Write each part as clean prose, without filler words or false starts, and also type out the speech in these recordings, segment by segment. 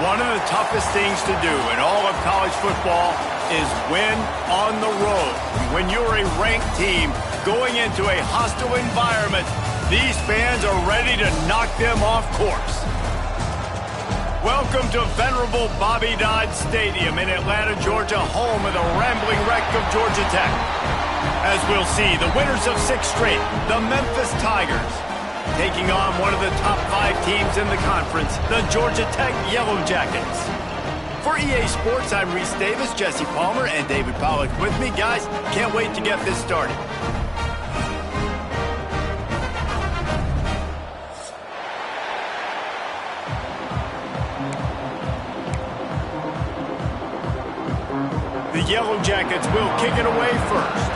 One of the toughest things to do in all of college football is win on the road. When you're a ranked team going into a hostile environment, these fans are ready to knock them off course. Welcome to venerable Bobby Dodd Stadium in Atlanta, Georgia, home of the rambling wreck of Georgia Tech. As we'll see, the winners of 6 straight, the Memphis Tigers, taking on one of the top 5 teams in the conference, the Georgia Tech Yellow Jackets. For EA Sports, I'm Reese Davis, Jesse Palmer, and David Pollack with me. Guys, can't wait to get this started. The Yellow Jackets will kick it away first.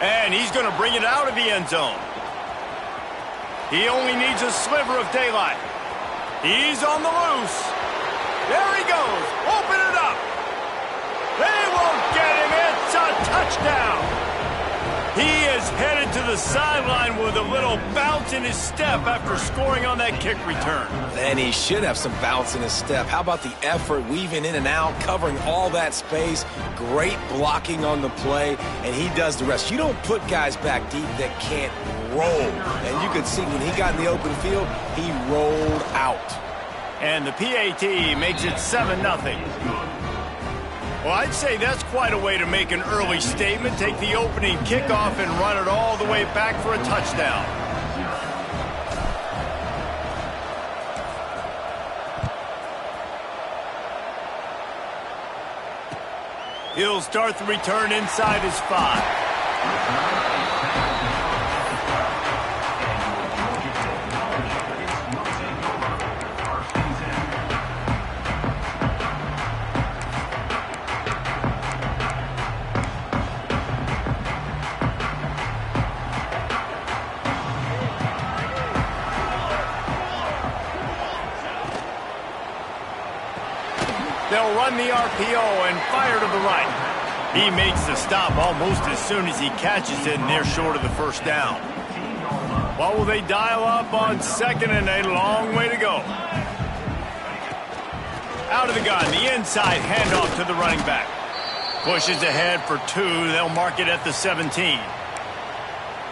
And he's going to bring it out of the end zone. He only needs a sliver of daylight. He's on the loose. There he goes. Open it up. They won't get him. It's a touchdown. He is headed to the sideline with a little bounce in his step after scoring on that kick return. And he should have some bounce in his step. How about the effort, weaving in and out, covering all that space, great blocking on the play, and he does the rest. You don't put guys back deep that can't roll. And you could see when he got in the open field, he rolled out. And the PAT makes it 7-0. Well, I'd say that's quite a way to make an early statement. Take the opening kickoff and run it all the way back for a touchdown. He'll start the return inside his 5. They'll run the RPO and fire to the right. He makes the stop almost as soon as he catches it, and they're short of the first down. What will they dial up on second and a long way to go? Out of the gun, the inside handoff to the running back. Pushes ahead for 2. They'll mark it at the 17.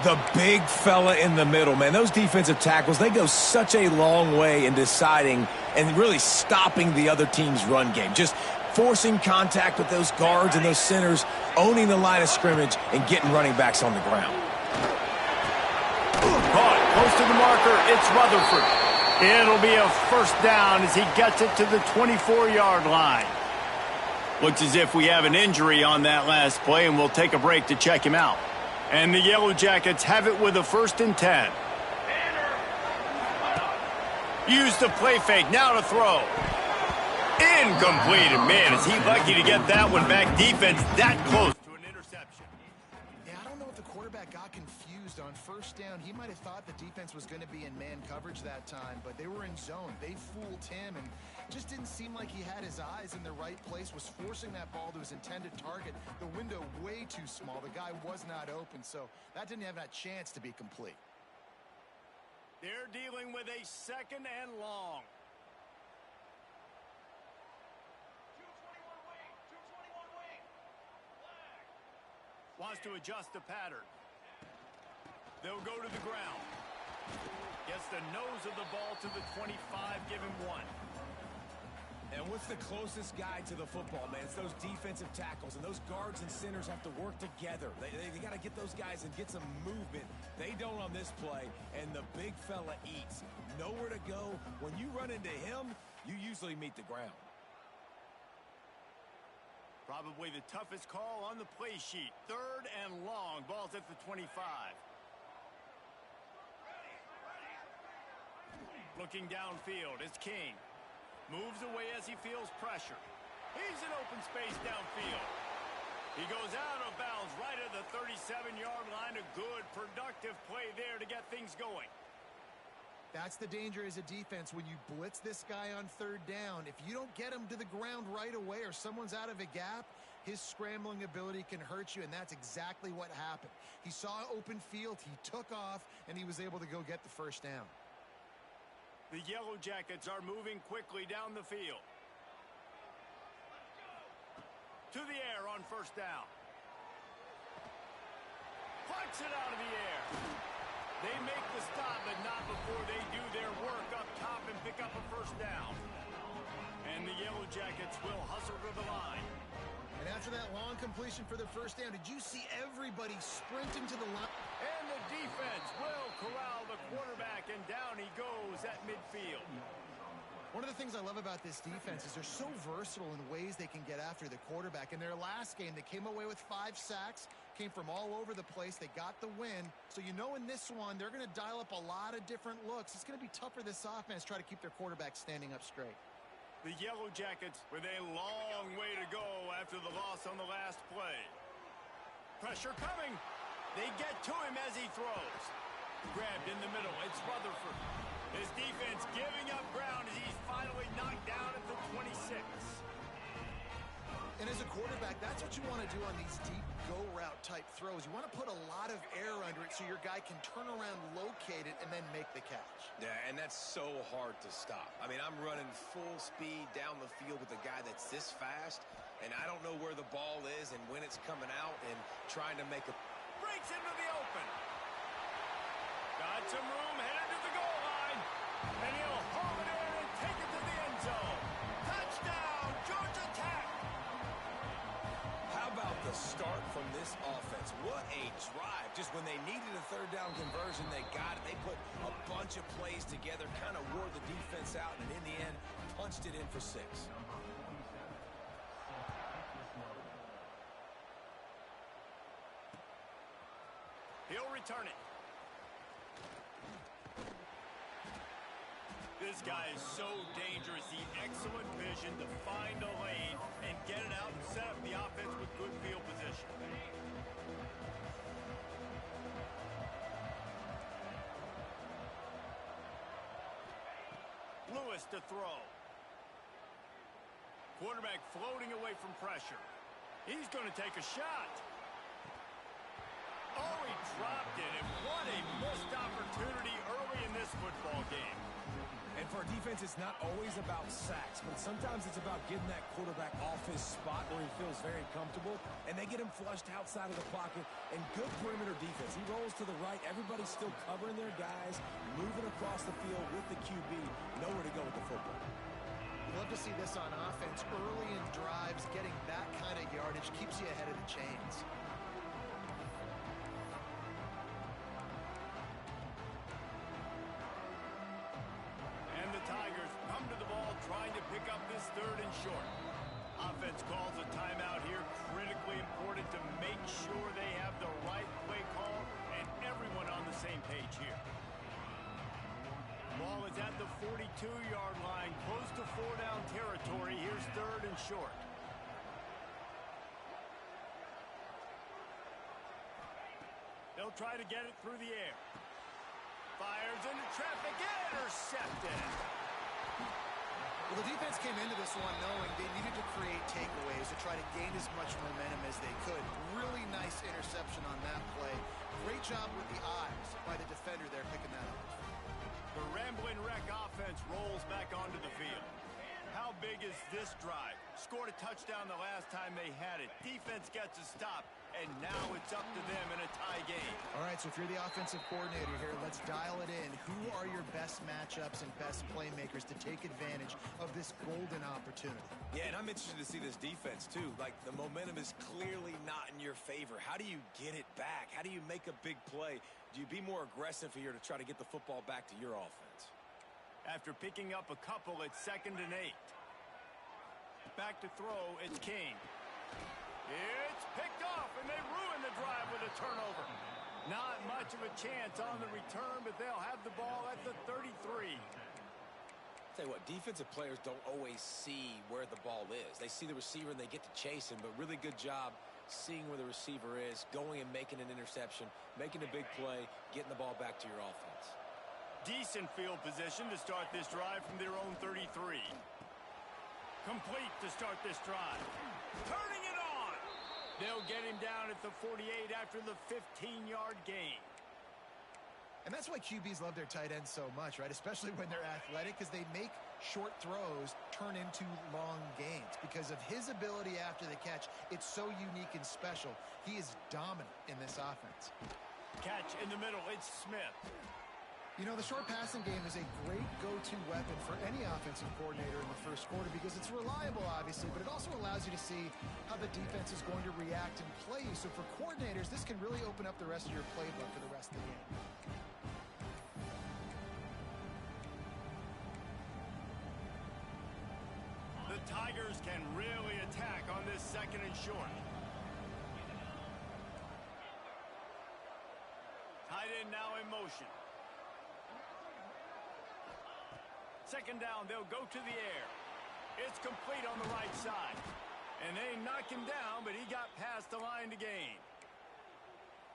The big fella in the middle, man. Those defensive tackles, they go such a long way in deciding and really stopping the other team's run game. Just forcing contact with those guards and those centers, owning the line of scrimmage, and getting running backs on the ground. Caught close to the marker. It's Rutherford. It'll be a first down as he gets it to the 24-yard line. Looks as if we have an injury on that last play, and we'll take a break to check him out. And the Yellow Jackets have it with a 1st and 10. Use the play fake, now to throw. Incomplete, and man, is he lucky to get that one back. Defense that close to an interception. Yeah, I don't know if the quarterback got confused on first down. He might have thought the defense was going to be in man coverage that time, but they were in zone. They fooled him and just didn't seem like he had his eyes in the right place, was forcing that ball to his intended target. The window way too small. The guy was not open, so that didn't have that chance to be complete. They're dealing with a 2nd and long. Wants to adjust the pattern. They'll go to the ground. Gets the nose of the ball to the 25, give him 1. And what's the closest guy to the football, man? It's those defensive tackles, and those guards and centers have to work together. They got to get those guys and get some movement. They don't on this play, and the big fella eats. Nowhere to go. When you run into him, you usually meet the ground. Probably the toughest call on the play sheet. 3rd and long. Ball's at the 25. Looking downfield, it's King. Moves away as he feels pressure. He's in open space downfield. He goes out of bounds right at the 37-yard line. A good, productive play there to get things going. That's the danger as a defense when you blitz this guy on 3rd down. If you don't get him to the ground right away or someone's out of a gap, His scrambling ability can hurt you, and that's exactly what happened. He saw open field, he took off, and he was able to go get the first down. The Yellow Jackets are moving quickly down the field. To the air on first down. Punts it out of the air. They make the stop, but not before they do their work up top and pick up a first down. And the Yellow Jackets will hustle to the line. And after that long completion for the first down, did you see everybody sprinting to the line? And the defense will corral the quarterback, and down he goes at midfield. One of the things I love about this defense is they're so versatile in ways they can get after the quarterback. In their last game, they came away with 5 sacks, came from all over the place. They got the win. So you know in this one, they're going to dial up a lot of different looks. It's going to be tough for this offense to try to keep their quarterback standing up straight. The Yellow Jackets with a long way to go after the loss on the last play. Pressure coming. They get to him as he throws. Grabbed in the middle. It's Rutherford. His defense giving up ground as he's finally knocked down at the 26. And as a quarterback, that's what you want to do on these deep go-route type throws. You want to put a lot of air under it so your guy can turn around, locate it, and then make the catch. Yeah, and that's so hard to stop. I mean, I'm running full speed down the field with a guy that's this fast, and I don't know where the ball is and when it's coming out and trying to make a... Breaks into the open. Got some room, headed to the goal line. And he'll haul it in and take it to the end zone. Touchdown, Georgia Tech. How about the start from this offense? What a drive. Just when they needed a third down conversion, they got it. They put a bunch of plays together, kind of wore the defense out, and in the end, punched it in for 6. He'll return it. This guy is so dangerous. The excellent vision to find a lane and get it out and set up the offense with good field position. Lewis to throw. Quarterback floating away from pressure. He's going to take a shot. Oh, he dropped it, and what a missed opportunity early in this football game. And for a defense, it's not always about sacks, but sometimes it's about getting that quarterback off his spot where he feels very comfortable, and they get him flushed outside of the pocket, and good perimeter defense. He rolls to the right. Everybody's still covering their guys, moving across the field with the QB, nowhere to go with the football. Love to see this on offense. Early in drives, getting that kind of yardage keeps you ahead of the chains. Tigers come to the ball trying to pick up this 3rd and short. Offense calls a timeout here. Critically important to make sure they have the right play call and everyone on the same page here. Ball is at the 42-yard line, close to 4-down territory. Here's 3rd and short. They'll try to get it through the air. Fires into traffic, intercepted. Well, the defense came into this one knowing they needed to create takeaways to try to gain as much momentum as they could. Really nice interception on that play. Great job with the eyes by the defender there picking that up. The Rambling Wreck offense rolls back onto the field. How big is this drive? Scored a touchdown the last time they had it. Defense gets a stop, and now it's up to them in a tie game. All right, so if you're the offensive coordinator here, let's dial it in. Who are your best matchups and best playmakers to take advantage of this golden opportunity? Yeah, and I'm interested to see this defense, too. Like, the momentum is clearly not in your favor. How do you get it back? How do you make a big play? Do you be more aggressive here to try to get the football back to your offense? After picking up a couple, it's 2nd and 8. Back to throw, it's King. It's picked off, and they ruin the drive with a turnover. Not much of a chance on the return, but they'll have the ball at the 33. Tell you what, defensive players don't always see where the ball is. They see the receiver and they get to chase him, but really good job seeing where the receiver is, going and making an interception, making a big play, getting the ball back to your offense. Decent field position to start this drive from their own 33. Complete to start this drive. Turning it on. They'll get him down at the 48 after the 15-yard gain. And that's why QBs love their tight ends so much, right? Especially when they're athletic, because they make short throws turn into long gains. Because of his ability after the catch, it's so unique and special. He is dominant in this offense. Catch in the middle, it's Smith. You know, the short passing game is a great go-to weapon for any offensive coordinator in the first quarter because it's reliable, obviously, but it also allows you to see how the defense is going to react and play you. So for coordinators, this can really open up the rest of your playbook for the rest of the game. The Tigers can really attack on this 2nd and short. Tight end now in motion. 2nd down, they'll go to the air. It's complete on the right side. And they knock him down, but he got past the line to gain.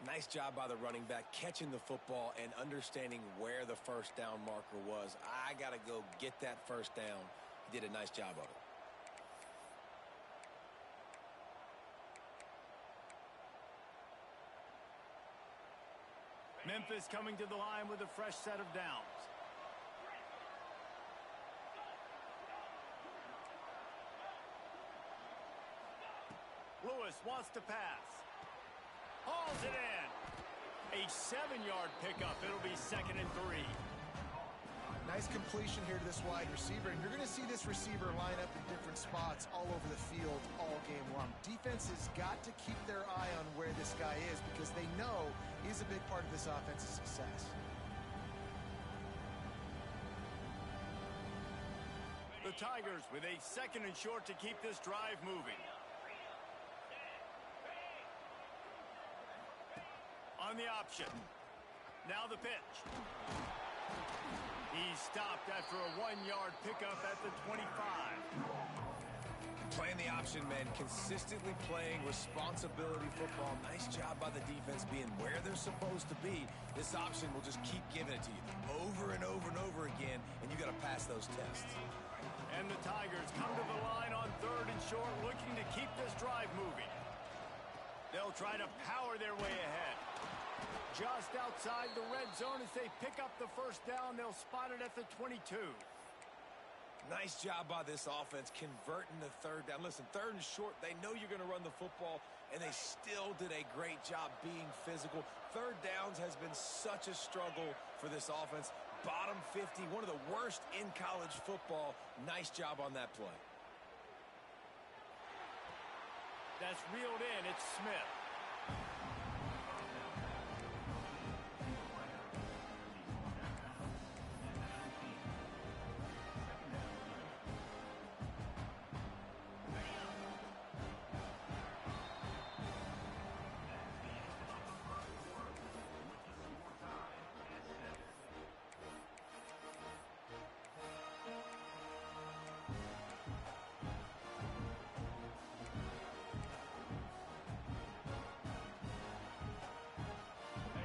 Nice job by the running back catching the football and understanding where the first down marker was. I got to go get that first down. He did a nice job of it. Memphis coming to the line with a fresh set of downs. Lewis wants to pass. Hauls it in. A 7-yard pickup. It'll be 2nd and 3. Nice completion here to this wide receiver. And you're going to see this receiver line up in different spots all over the field all game long. Defense has got to keep their eye on where this guy is because they know he's a big part of this offense's success. The Tigers with a 2nd and short to keep this drive moving. On the option. Now the pitch. He stopped after a 1-yard pickup at the 25. Playing the option, man. Consistently playing responsibility football. Nice job by the defense being where they're supposed to be. This option will just keep giving it to you over and over and over again, and you got to pass those tests. And the Tigers come to the line on 3rd and short, looking to keep this drive moving. They'll try to power their way ahead. Just outside the red zone as they pick up the first down. They'll spot it at the 22. Nice job by this offense converting the 3rd down. Listen, 3rd and short, they know you're going to run the football, and they still did a great job being physical. 3rd downs has been such a struggle for this offense. Bottom 50, one of the worst in college football. Nice job on that play. That's reeled in. It's Smith.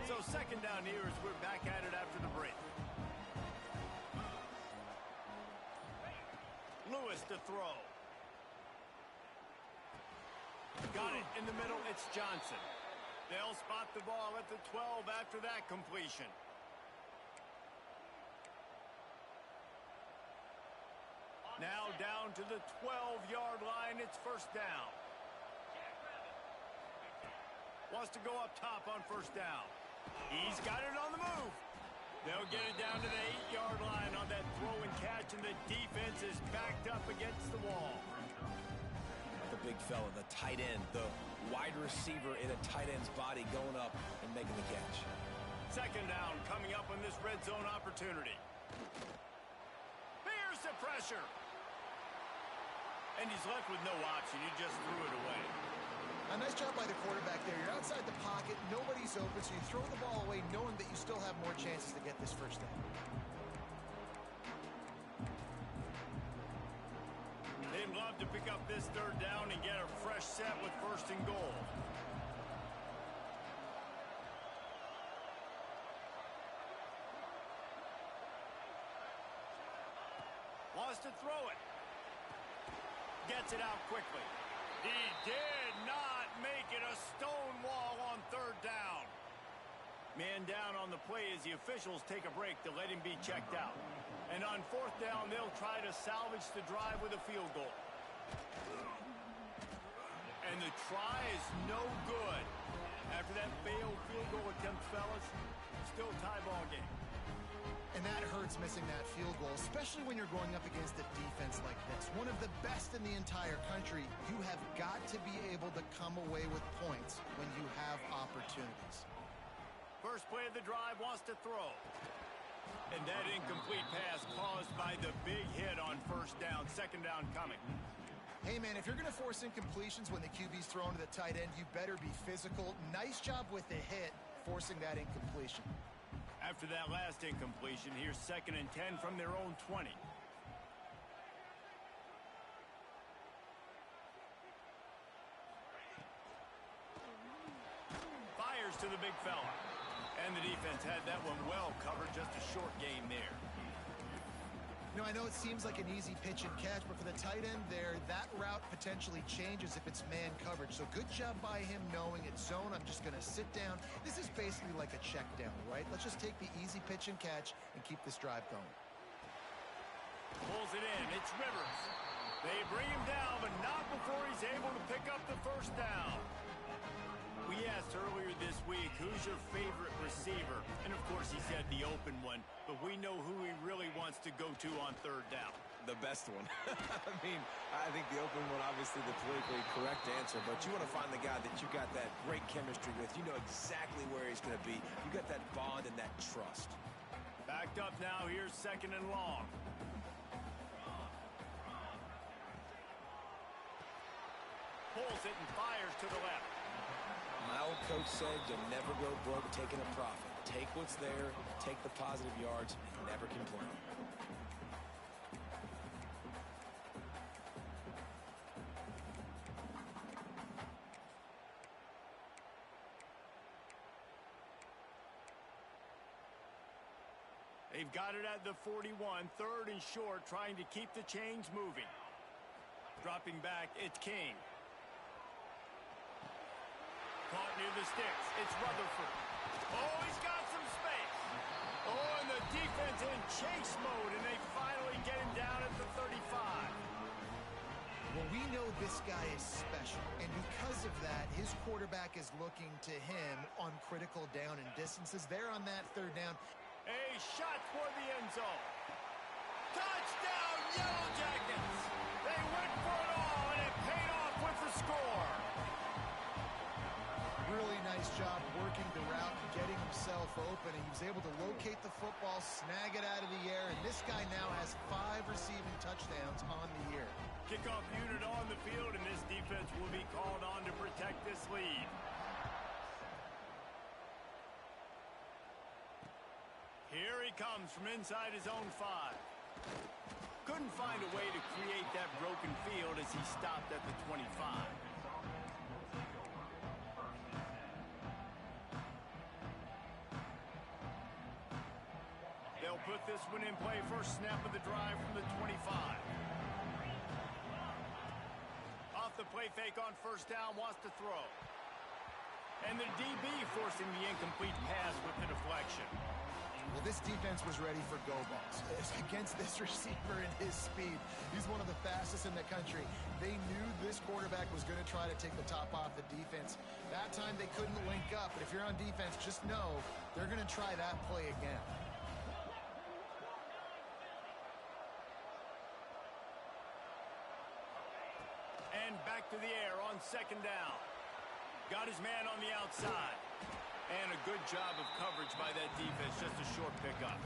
So 2nd down here as we're back at it after the break. Lewis to throw. Got it in the middle. It's Johnson. They'll spot the ball at the 12 after that completion. Now down to the 12-yard line. It's 1st down. Wants to go up top on 1st down. He's got it on the move. They'll get it down to the 8-yard line on that throw and catch, and the defense is backed up against the wall. The big fella, the tight end, the wide receiver in a tight end's body going up and making the catch. 2nd down coming up on this red zone opportunity. Here's the pressure. And he's left with no option. He just threw it away. A nice job by the quarterback there. You're outside the pocket, nobody's open, so you throw the ball away knowing that you still have more chances to get this first down. They'd love to pick up this 3rd down and get a fresh set with 1st and goal. Wants to throw it. Gets it out quickly. He did not make it a stone wall on third down. Man down on the play as the officials take a break to let him be checked out. And on fourth down, they'll try to salvage the drive with a field goal. And the try is no good. After that failed field goal attempt, fellas, still tie ball game. And that hurts, missing that field goal, especially when you're going up against a defense like this. One of the best in the entire country. You have got to be able to come away with points when you have opportunities. First play of the drive, wants to throw. And that incomplete pass caused by the big hit on first down. Second down coming. Hey, man, if you're going to force incompletions when the QB's thrown to the tight end, you better be physical. Nice job with the hit, forcing that incompletion. After that last incompletion, here's 2nd and 10 from their own 20. Fires to the big fella. And the defense had that one well covered, just a short gain there. You know, I know it seems like an easy pitch and catch, but for the tight end there, that route potentially changes if it's man coverage. So good job by him knowing it's zone. I'm just going to sit down. This is basically like a check down, right? Let's just take the easy pitch and catch and keep this drive going. Pulls it in. It's Rivers. They bring him down, but not before he's able to pick up the first down. We asked earlier this week, who's your favorite receiver? And, of course, he said the open one. But we know who he really wants to go to on third down. The best one. I mean, I think the open one, obviously the politically correct answer, but you want to find the guy that you got that great chemistry with. You know exactly where he's going to be. You got that bond and that trust. Backed up now. Here's 2nd and long. Pulls it and fires to the left. My old coach said you'll never go broke taking a profit. Take what's there, take the positive yards, and never complain. They've got it at the 41, 3rd and short, trying to keep the chains moving. Dropping back, it's King. Caught near the sticks. It's Rutherford. Oh, he's got some space. Oh, and the defense in chase mode, and they finally get him down at the 35. Well, we know this guy is special, and because of that, his quarterback is looking to him on critical down and distances. There on that 3rd down. A shot for the end zone. Touchdown, Yellow Jackets. They went for it all, and it paid off with the score. Really nice job working the route and getting himself open. And he was able to locate the football, snag it out of the air, and this guy now has 5 receiving touchdowns on the year. Kickoff unit on the field, and this defense will be called on to protect this lead. Here he comes from inside his own 5. Couldn't find a way to create that broken field as he stopped at the 25. They'll put this one in play. First snap of the drive from the 25. Off the play fake on first down, wants to throw. And the DB forcing the incomplete pass with the deflection. Well, this defense was ready for go balls. Against this receiver and his speed, he's one of the fastest in the country. They knew this quarterback was going to try to take the top off the defense. That time they couldn't link up, but if you're on defense, just know they're going to try that play again. And back to the air on 2nd down. Got his man on the outside. And a good job of coverage by that defense, just a short pickup.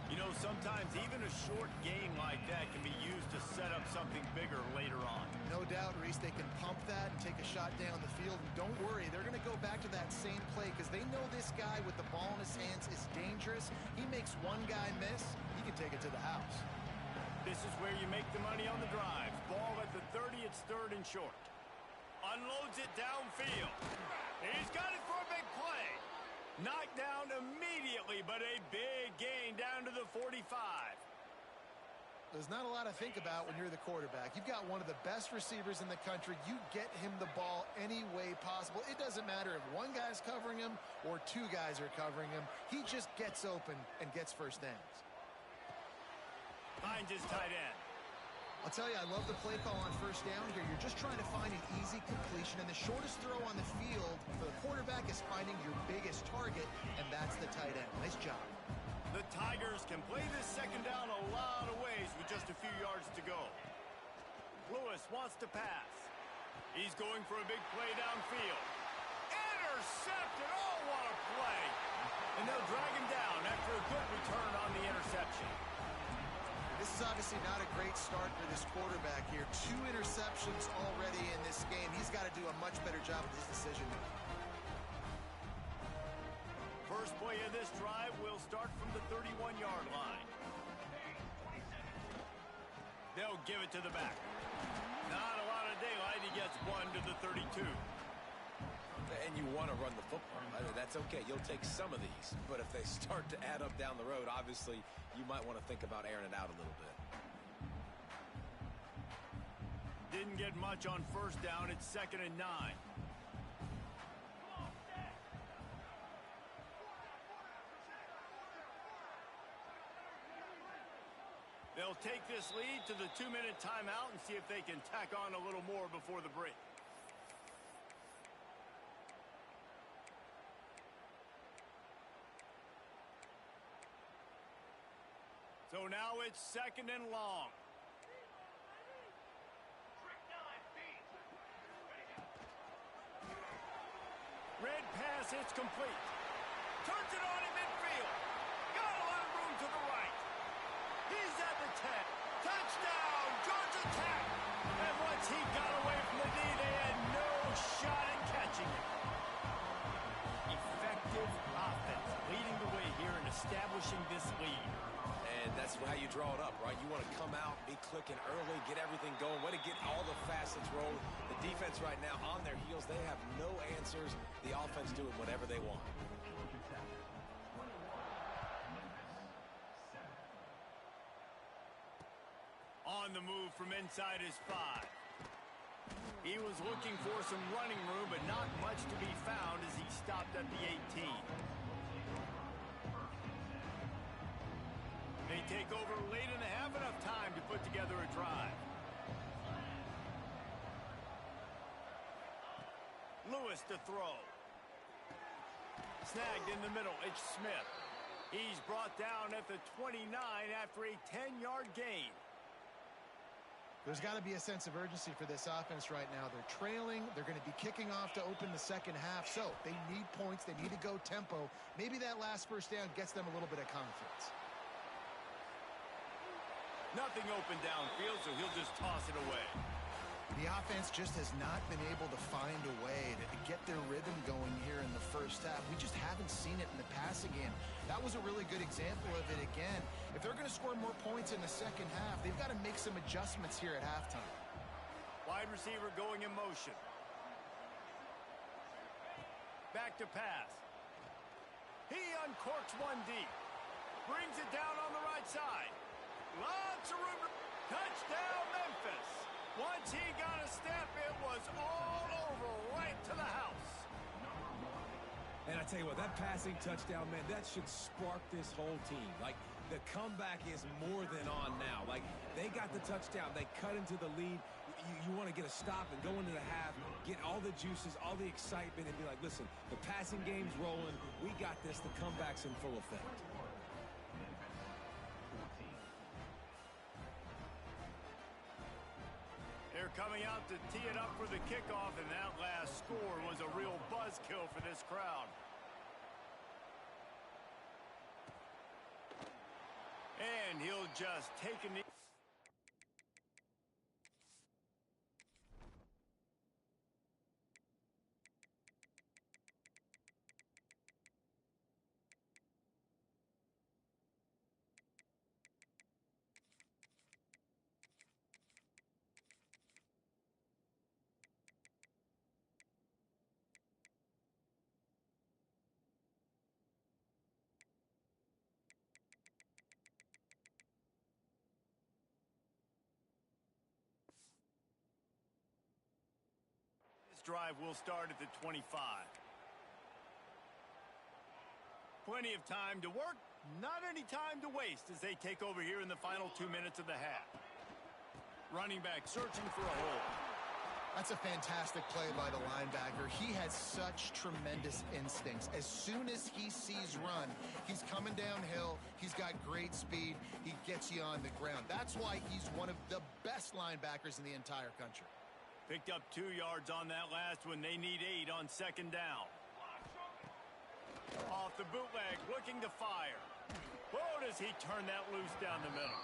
You know, sometimes even a short gain like that can be used to set up something bigger later on. No doubt, Reese, they can pump that and take a shot down the field. And don't worry, they're going to go back to that same play because they know this guy with the ball in his hands is dangerous. He makes one guy miss, he can take it to the house. This is where you make the money on the drive. Ball at the 30, it's 3rd and short. Unloads it downfield. He's got it for a big play. Knocked down immediately, but a big gain down to the 45. There's not a lot to think about when you're the quarterback. You've got one of the best receivers in the country. You get him the ball any way possible. It doesn't matter if one guy's covering him or two guys are covering him. He just gets open and gets first downs. Finds his tight end. I'll tell you, I love the play call on first down here. You're just trying to find an easy completion, and the shortest throw on the field for the quarterback is finding your biggest target, and that's the tight end. Nice job. The Tigers can play this second down a lot of ways with just a few yards to go. Lewis wants to pass. He's going for a big play downfield. Intercepted! Oh, what a play! And they'll drag him down after a good return on the interception. This is obviously not a great start for this quarterback here. 2 interceptions already in this game. He's got to do a much better job with his decision making. First play of this drive will start from the 31-yard line. They'll give it to the back. Not a lot of daylight. He gets 1 to the 32. And you want to run the football. That's okay. You'll take some of these. But if they start to add up down the road, obviously, you might want to think about airing it out a little bit. Didn't get much on first down. It's 2nd and 9. They'll take this lead to the 2-minute timeout and see if they can tack on a little more before the break. So now it's 2nd and long. Red pass, it's complete. Turns it on in midfield. Got a lot of room to the right. He's at the 10. Touchdown, Georgia Tech. And once he got away from the D, they had no shot at catching him. Effective offense leading the way here and establishing this lead. And that's how you draw it up, right? You want to come out, be clicking early, get everything going, way to get all the facets rolled. The defense right now on their heels, they have no answers. The offense doing whatever they want. On the move from inside his 5. He was looking for some running room, but not much to be found as he stopped at the 18. They take over late in the half, enough time to put together a drive. Lewis to throw. Snagged in the middle, it's Smith. He's brought down at the 29 after a 10-yard gain. There's got to be a sense of urgency for this offense right now. They're trailing. They're going to be kicking off to open the second half. So they need points. They need to go tempo. Maybe that last first down gets them a little bit of confidence. Nothing open downfield, so he'll just toss it away. The offense just has not been able to find a way to get their rhythm going here in the first half. We just haven't seen it in the passing game. That was a really good example of it again. If they're going to score more points in the second half, they've got to make some adjustments here at halftime. Wide receiver going in motion. Back to pass. He uncorks one deep. Brings it down on the right side. Lots of room. Touchdown, Memphis. Once he got a step, it was all over right to the house. And I tell you what, that passing touchdown, man, that should spark this whole team. Like, the comeback is more than on now. Like, they got the touchdown. They cut into the lead. You want to get a stop and go into the half, get all the juices, all the excitement, and be like, listen, the passing game's rolling. We got this. The comeback's in full effect. They're coming out to tee it up for the kickoff, and that last score was a real buzzkill for this crowd. And he'll just take a knee. drive will start at the 25. Plenty of time to work, not any time to waste as they take over here in the final 2 minutes of the half. Running back searching for a hole. That's a fantastic play by the linebacker. He has such tremendous instincts. As soon as he sees run, he's coming downhill. He's got great speed. He gets you on the ground. That's why he's one of the best linebackers in the entire country. Picked up 2 yards on that last one. They need 8 on second down. Off the bootleg, looking to fire. Whoa, does he turn that loose down the middle.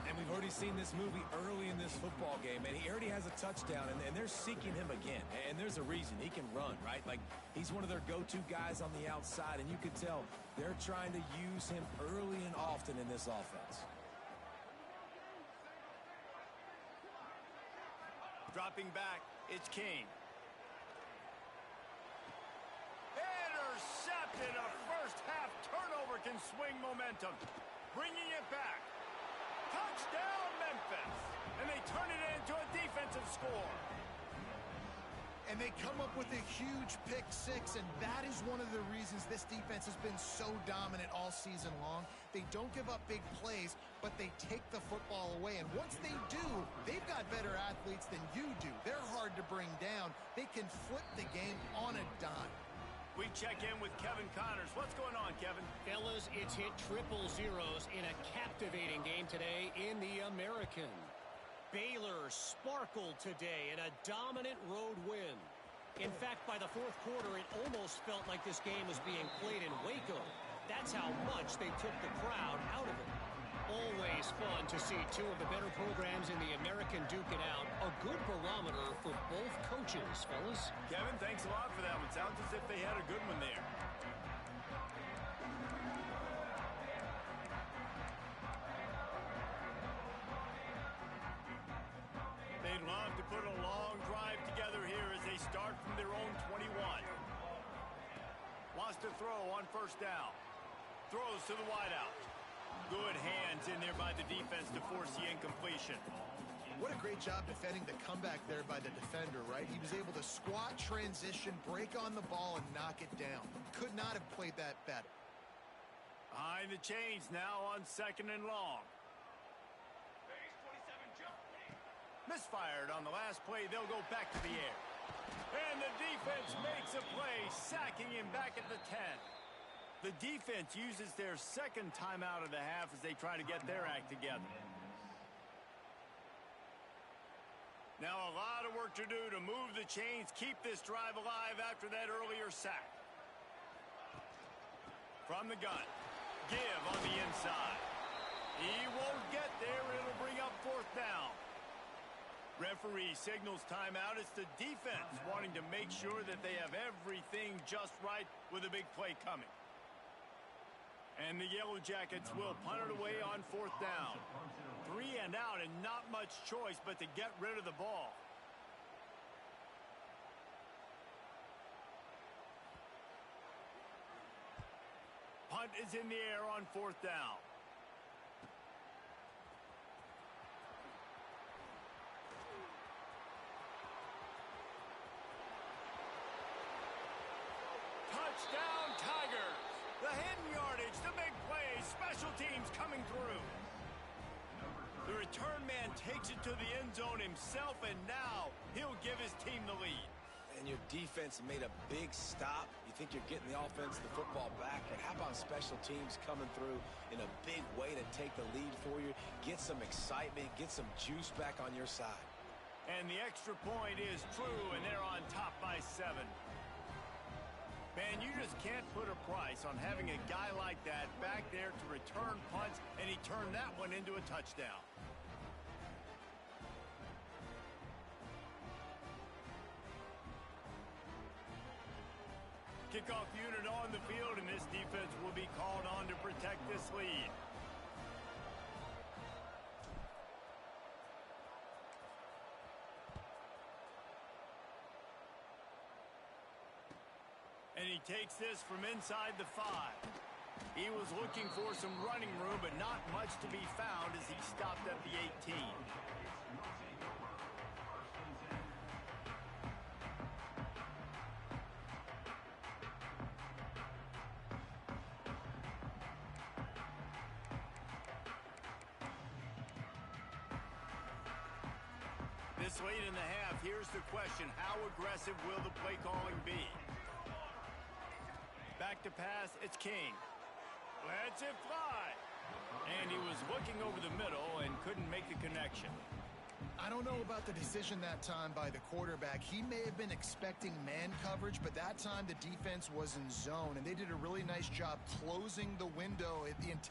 And we've already seen this movie early in this football game, and he already has a touchdown, and they're seeking him again. And there's a reason. He can run, right? Like, he's one of their go-to guys on the outside, and you can tell they're trying to use him early and often in this offense. Dropping back, it's King. Intercepted. A first-half turnover can swing momentum. Bringing it back. Touchdown, Memphis. And they turn it into a defensive score. And they come up with a huge pick six, and that is one of the reasons this defense has been so dominant all season long. They don't give up big plays, but they take the football away. And once they do, they've got better athletes than you do. They're hard to bring down. They can flip the game on a dime. We check in with Kevin Connors. What's going on, Kevin? Fellas, it's hit triple zeros in a captivating game today in the American. Baylor sparkled today in a dominant road win. In fact, by the fourth quarter, it almost felt like this game was being played in Waco. That's how much they took the crowd out of it. Always fun to see two of the better programs in the American duke it out. A good barometer for both coaches, fellas. Kevin, thanks a lot for that one. Sounds as if they had a good one there. They'd love to put a long drive together here as they start from their own 21. Wants to throw on first down. Throws to the wideout. Good hands in there by the defense to force the incompletion. What a great job defending the comeback there by the defender, right? He was able to squat, transition, break on the ball, and knock it down. Could not have played that better. Behind the chains now on second and long. Misfired on the last play. They'll go back to the air. And the defense makes a play, sacking him back at the 10. The defense uses their second timeout of the half as they try to get their act together. Now a lot of work to do to move the chains, keep this drive alive after that earlier sack. From the gun. Give on the inside. He won't get there. It'll bring up fourth down. Referee signals timeout. It's the defense wanting to make sure that they have everything just right with a big play coming. And the Yellow Jackets will punt it away on fourth down. 3 and out and not much choice but to get rid of the ball. Punt is in the air on fourth down. Touchdown, Tigers! The hidden yardage, the big play, special teams coming through. The return man takes it to the end zone himself, and now he'll give his team the lead. And your defense made a big stop. You think you're getting the offense, the football back, but how about special teams coming through in a big way to take the lead for you, get some excitement, get some juice back on your side. And the extra point is true, and they're on top by 7. Man, you just can't put a price on having a guy like that back there to return punts, and he turned that one into a touchdown. Kickoff unit on the field, and this defense will be called on to protect this lead. And he takes this from inside the 5. He was looking for some running room, but not much to be found as he stopped at the 18. This late in the half, here's the question. How aggressive will the play calling be? Back to pass, it's King. Lets it fly. And he was looking over the middle and couldn't make the connection. I don't know about the decision that time by the quarterback. He may have been expecting man coverage, but that time the defense was in zone, and they did a really nice job closing the window. The intent